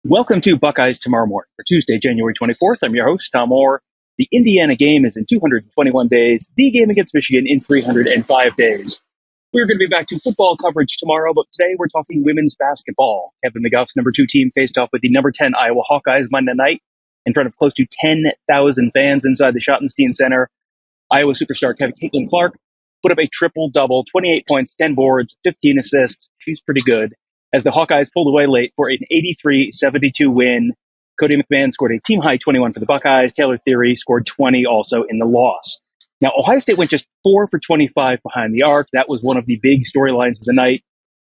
Welcome to Buckeyes Tomorrow Morning for Tuesday, January 24th. I'm your host, Tom Orr. The Indiana game is in 221 days. The game against Michigan in 305 days. We're going to be back to football coverage tomorrow, but today we're talking women's basketball. Kevin McGuff's number 2 team faced off with the number 10 Iowa Hawkeyes Monday night in front of close to 10,000 fans inside the Schottenstein Center. Iowa superstar Caitlin Clark put up a triple-double, 28 points, 10 boards, 15 assists. She's pretty good, as the Hawkeyes pulled away late for an 83-72 win. Cotie McMahon scored a team-high 21 for the Buckeyes. Taylor Thierry scored 20 also in the loss. Now, Ohio State went just 4 for 25 behind the arc. That was one of the big storylines of the night.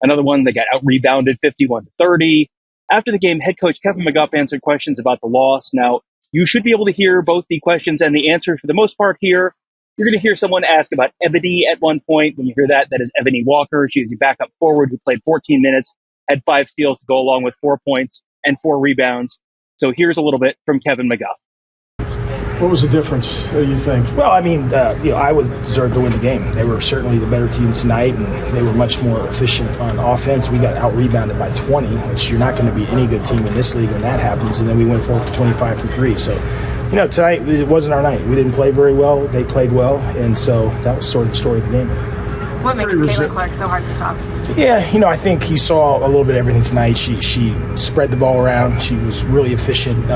Another one, they got out-rebounded 51-30. After the game, head coach Kevin McGuff answered questions about the loss. Now, you should be able to hear both the questions and the answers for the most part here. You're going to hear someone ask about Ebony at one point. When you hear that, that is Ebony Walker. She's the backup forward who played 14 minutes, had 5 steals to go along with 4 points and 4 rebounds. So here's a little bit from Kevin McGuff. What was the difference, you think? Well, I mean, Iowa deserved to win the game. They were certainly the better team tonight, and they were much more efficient on offense. We got out-rebounded by 20, which you're not going to be any good team in this league when that happens. And then we went 4 for 25 for 3. So, tonight it wasn't our night. We didn't play very well. They played well, and so that was sort of the story of the game. What makes Caitlin Clark so hard to stop? Yeah, I think he saw a little bit of everything tonight. She spread the ball around. She was really efficient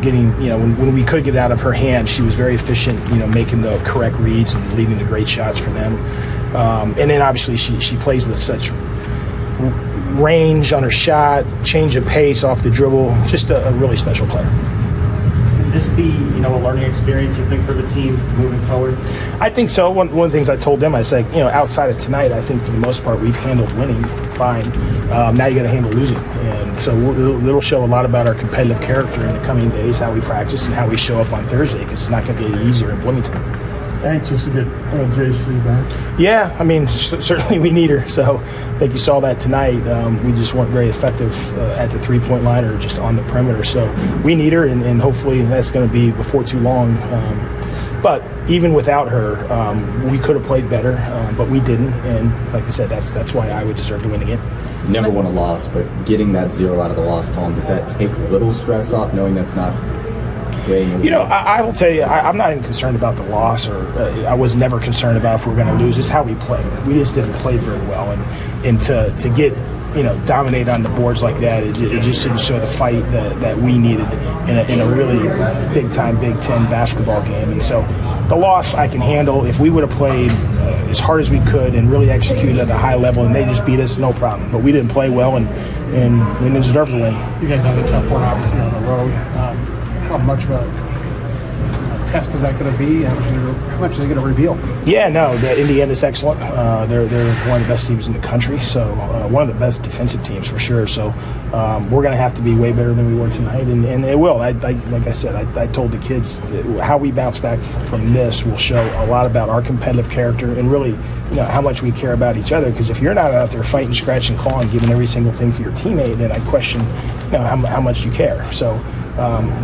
getting, when we could get out of her hand, she was very efficient, making the correct reads and leading to great shots for them. And then obviously she plays with such range on her shot, change of pace off the dribble, just a really special player. Can this be, a learning experience, you think, for the team moving forward? I think so. One of the things I told them, I said, outside of tonight, I think for the most part we've handled winning fine. Now you got to handle losing. And so it'll show a lot about our competitive character in the coming days, how we practice and how we show up on Thursday, because it's not going to be any easier in Bloomington. Anxious to get JC back? Yeah, I mean, certainly we need her. So I think you saw that tonight. We just weren't very effective at the three-point line or just on the perimeter. So we need her, and hopefully that's going to be before too long. But even without her, we could have played better, but we didn't. And like I said, that's why I would deserve to win the game. Never won a loss, but getting that 0 out of the loss column, does that take a little stress off, knowing that's not – I will tell you, I'm not even concerned about the loss, or I was never concerned about if we were going to lose. It's how we played. We just didn't play very well, and to get dominate on the boards like that, it just didn't show the fight that we needed in a really big time Big Ten basketball game. And so the loss I can handle. If we would have played as hard as we could and really executed at a high level, and they just beat us, no problem. But we didn't play well, and we didn't deserve to win. You guys had a tough one, obviously, on the road. How much of a test is that going to be? How much is it going to reveal? Yeah, no, the Indiana's excellent. They're one of the best teams in the country, so one of the best defensive teams for sure. So we're going to have to be way better than we were tonight, and it will. Like I said, I told the kids that how we bounce back from this will show a lot about our competitive character and really, how much we care about each other. Because if you're not out there fighting, scratching, clawing, giving every single thing for your teammate, then I question, how much you care. So.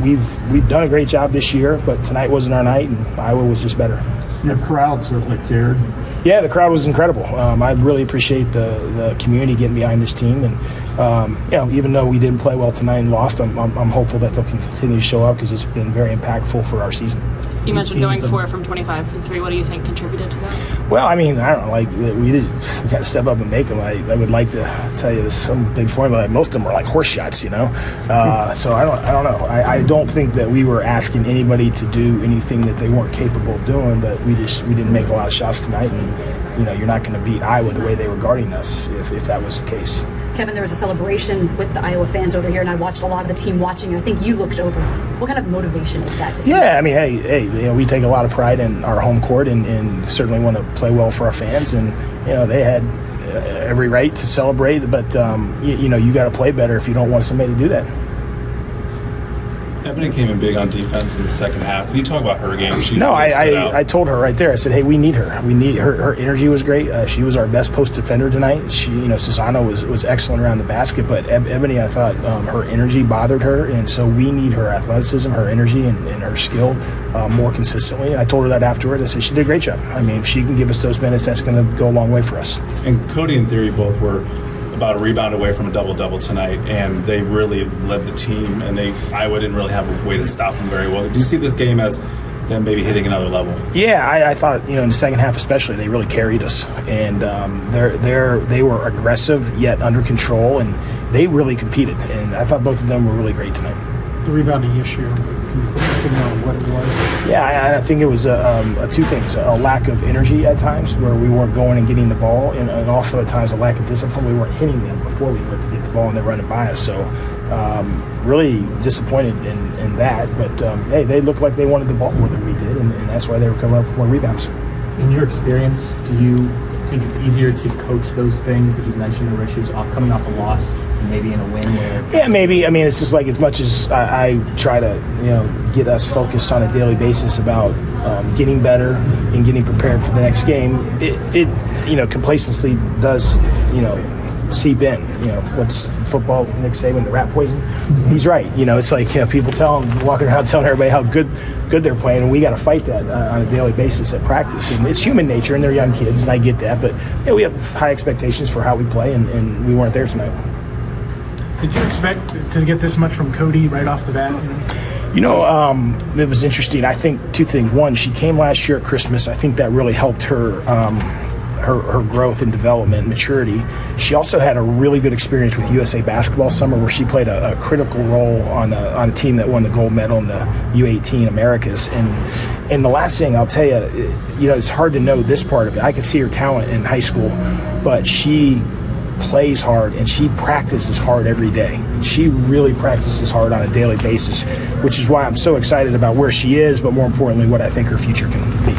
We've done a great job this year, but tonight wasn't our night, and Iowa was just better. Your crowd certainly cared. Yeah, the crowd was incredible. I really appreciate the community getting behind this team, and even though we didn't play well tonight and lost, I'm hopeful that they'll continue to show up because it's been very impactful for our season. You mentioned going 4 from 25 from 3. What do you think contributed to that? Well, I mean, I don't know. We got to step up and make them. I would like to tell you some big formula. Most of them were like horse shots, So I don't know. I don't think that we were asking anybody to do anything that they weren't capable of doing. But we didn't make a lot of shots tonight, and you're not going to beat Iowa the way they were guarding us if that was the case. Kevin, there was a celebration with the Iowa fans over here, and I watched a lot of the team watching. I think you looked over. What kind of motivation is that to see? Yeah, I mean, hey, we take a lot of pride in our home court and certainly want to play well for our fans. And, they had every right to celebrate, but, you got to play better if you don't want somebody to do that. Ebony came in big on defense in the second half. Can you talk about her game? I told her right there. I said, hey, we need her. We need her. Her energy was great. She was our best post defender tonight. She, Susano was excellent around the basket, but Ebony, I thought her energy bothered her, and so we need her athleticism, her energy, and her skill more consistently. I told her that afterward. I said she did a great job. I mean, if she can give us those minutes, that's going to go a long way for us. And Cotie and Thierry both were about a rebound away from a double-double tonight, and they really led the team, and Iowa didn't really have a way to stop them very well. Do you see this game as them maybe hitting another level? Yeah, I thought, in the second half especially, they really carried us, and they were aggressive yet under control, and they really competed, and I thought both of them were really great tonight. The rebounding issue, can you put on what it was? Yeah, I think it was two things: a lack of energy at times, where we weren't going and getting the ball, and also at times a lack of discipline. We weren't hitting them before we went to get the ball, and they're running by us. So, really disappointed in that. But hey, they looked like they wanted the ball more than we did, and that's why they were coming up with more rebounds. In your experience, do you think it's easier to coach those things that you've mentioned, the issues coming off a loss, and maybe in a win where? Yeah, maybe. I mean, it's just like as much as I try to, get us focused on a daily basis about getting better and getting prepared for the next game. It complacency does, seep in. What's football? Nick Saban, the rat poison. He's right. It's like people walking around telling everybody how good they're playing, and we got to fight that on a daily basis at practice. And it's human nature, and they're young kids, and I get that. But we have high expectations for how we play, and we weren't there tonight. Did you expect to get this much from Cotie right off the bat? It was interesting. I think two things. One, she came last year at Christmas. I think that really helped her her growth and development, maturity. She also had a really good experience with USA Basketball Summer, where she played a critical role on a team that won the gold medal in the U18 Americas. And the last thing I'll tell you, it's hard to know this part of it. I could see her talent in high school, but she plays hard and she practices hard every day. She really practices hard on a daily basis, which is why I'm so excited about where she is, but more importantly, what I think her future can be.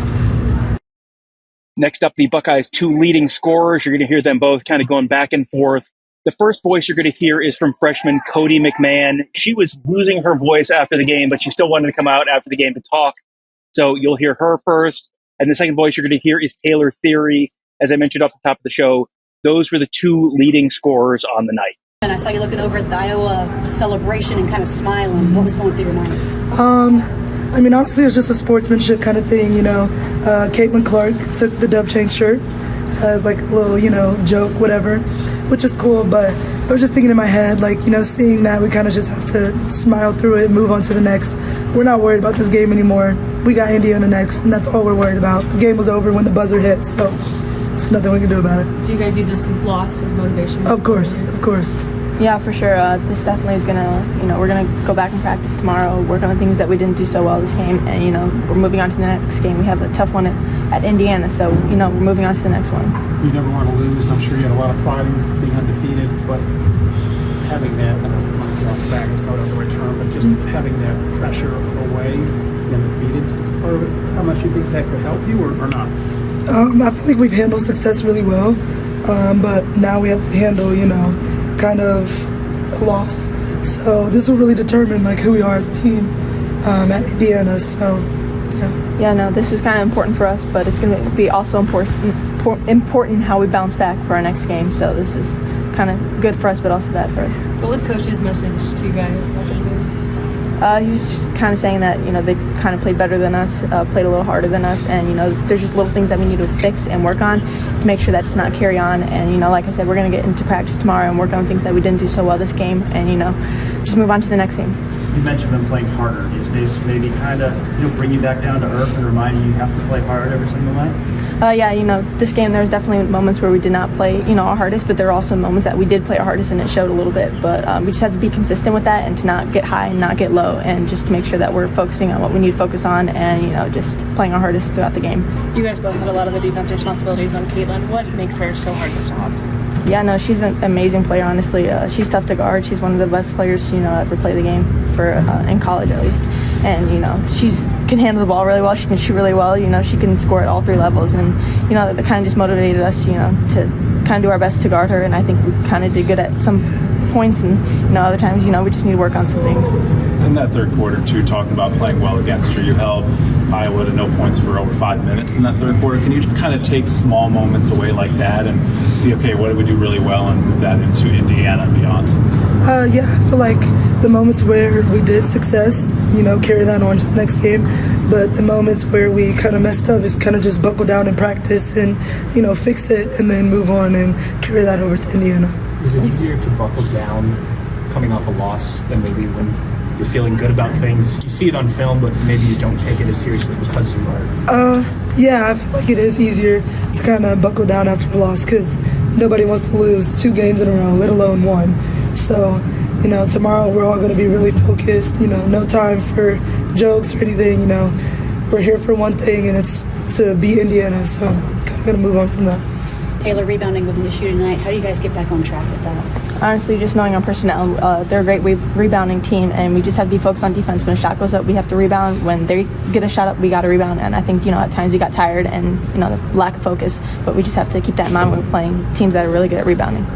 Next up, the Buckeyes' two leading scorers. You're going to hear them both kind of going back and forth. The first voice you're going to hear is from freshman Cotie McMahon. She was losing her voice after the game, but she still wanted to come out after the game to talk. So you'll hear her first. And the second voice you're going to hear is Taylor Thierry. As I mentioned off the top of the show, those were the two leading scorers on the night. And I saw you looking over at the Iowa celebration and kind of smiling. What was going through your mind? Honestly, it was just a sportsmanship kind of thing, Caitlin Clark took the Dove Chain shirt as like a little, joke, whatever, which is cool. But I was just thinking in my head, seeing that, we kind of just have to smile through it and move on to the next. We're not worried about this game anymore. We got Indiana next, and that's all we're worried about. The game was over when the buzzer hit, so there's nothing we can do about it. Do you guys use this loss as motivation? Of course. Yeah, for sure. This definitely is we're going to go back and practice tomorrow, work on the things that we didn't do so well this game, and, we're moving on to the next game. We have a tough one at Indiana, so, we're moving on to the next one. You never want to lose, and I'm sure you had a lot of pride in being undefeated, but having that, I don't know if you want to go off the back, it's probably not the right term, but just having that pressure away, being undefeated, part of it, how much you think that could help you or not? I feel like we've handled success really well, but now we have to handle, kind of a loss. So this will really determine who we are as a team at Indiana. So yeah. Yeah, no, this is kind of important for us, but it's going to be also important how we bounce back for our next game. So this is kind of good for us, but also bad for us. What was Coach's message to you guys after the game? He was just kind of saying that, they kind of played better than us, played a little harder than us, and, there's just little things that we need to fix and work on to make sure that does not carry on. And, like I said, we're going to get into practice tomorrow and work on things that we didn't do so well this game and, just move on to the next game. You mentioned them playing harder. Is this maybe kind of bring you back down to earth and remind you have to play hard every single night? Yeah, this game there was definitely moments where we did not play, our hardest, but there were also moments that we did play our hardest and it showed a little bit. But we just have to be consistent with that and to not get high and not get low and just to make sure that we're focusing on what we need to focus on and, just playing our hardest throughout the game. You guys both had a lot of the defense responsibilities on Caitlin. What makes her so hard to stop? Yeah, no, she's an amazing player, honestly. She's tough to guard. She's one of the best players, ever play the game for in college at least. And, she can handle the ball really well. She can shoot really well. She can score at all three levels. And, that kind of just motivated us, to kind of do our best to guard her. And I think we kind of did good at some points. And, other times, we just need to work on some things. In that third quarter, too, talking about playing well against her, you held Iowa to no points for over 5 minutes in that third quarter. Can you kind of take small moments away like that and see, okay, what did we do really well and move that into Indiana and beyond? Yeah, I feel like the moments where we did success, carry that on to the next game. But the moments where we kind of messed up is kind of just buckle down in practice and, fix it and then move on and carry that over to Indiana. Is it easier to buckle down coming off a loss than maybe when you're feeling good about things? You see it on film, but maybe you don't take it as seriously because you are. Yeah, I feel like it is easier to kind of buckle down after a loss because nobody wants to lose 2 games in a row, let alone 1. So, tomorrow we're all going to be really focused, no time for jokes or anything, We're here for one thing, and it's to beat Indiana, so I'm kind of going to move on from that. Taylor, rebounding was an issue tonight. How do you guys get back on track with that? Honestly, just knowing our personnel, they're a great rebounding team, and we just have to be focused on defense. When a shot goes up, we have to rebound. When they get a shot up, we got to rebound. And I think, at times we got tired and, the lack of focus, but we just have to keep that in mind when we're playing teams that are really good at rebounding.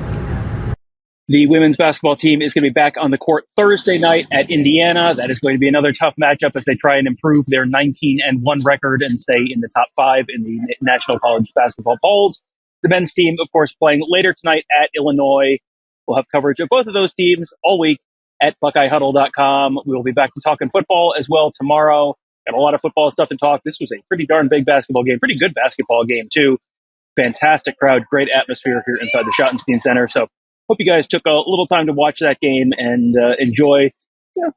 The women's basketball team is going to be back on the court Thursday night at Indiana. That is going to be another tough matchup as they try and improve their 19-1 record and stay in the top 5 in the National College Basketball polls. The men's team, of course, playing later tonight at Illinois. We'll have coverage of both of those teams all week at BuckeyeHuddle.com. We will be back to talking football as well tomorrow. Got a lot of football stuff to talk. This was a pretty darn big basketball game. Pretty good basketball game, too. Fantastic crowd. Great atmosphere here inside the Schottenstein Center. So hope you guys took a little time to watch that game and enjoy.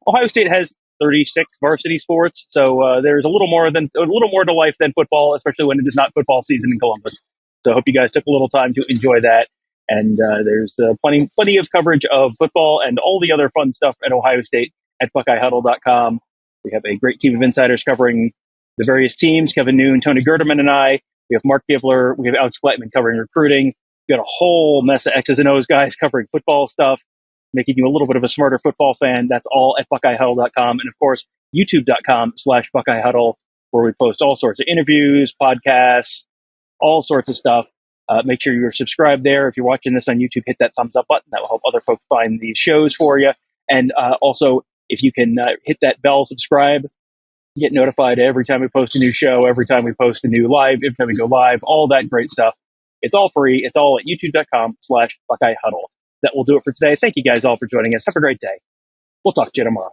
Ohio State has 36 varsity sports, so there's a little more to life than football, especially when it is not football season in Columbus. So I hope you guys took a little time to enjoy that. And there's plenty of coverage of football and all the other fun stuff at Ohio State at BuckeyeHuddle.com. We have a great team of insiders covering the various teams. Kevin Noon, Tony Gerdeman, and I. We have Mark Givler. We have Alex Blattman covering recruiting. We've got a whole mess of X's and O's guys covering football stuff, making you a little bit of a smarter football fan. That's all at BuckeyeHuddle.com. And, of course, YouTube.com/BuckeyeHuddle, where we post all sorts of interviews, podcasts, all sorts of stuff. Make sure you're subscribed there. If you're watching this on YouTube, hit that thumbs up button. That will help other folks find these shows for you. And also, if you can hit that bell, subscribe, get notified every time we post a new show, every time we post a new live, every time we go live, all that great stuff. It's all free. It's all at youtube.com/BuckeyeHuddle. That will do it for today. Thank you guys all for joining us. Have a great day. We'll talk to you tomorrow.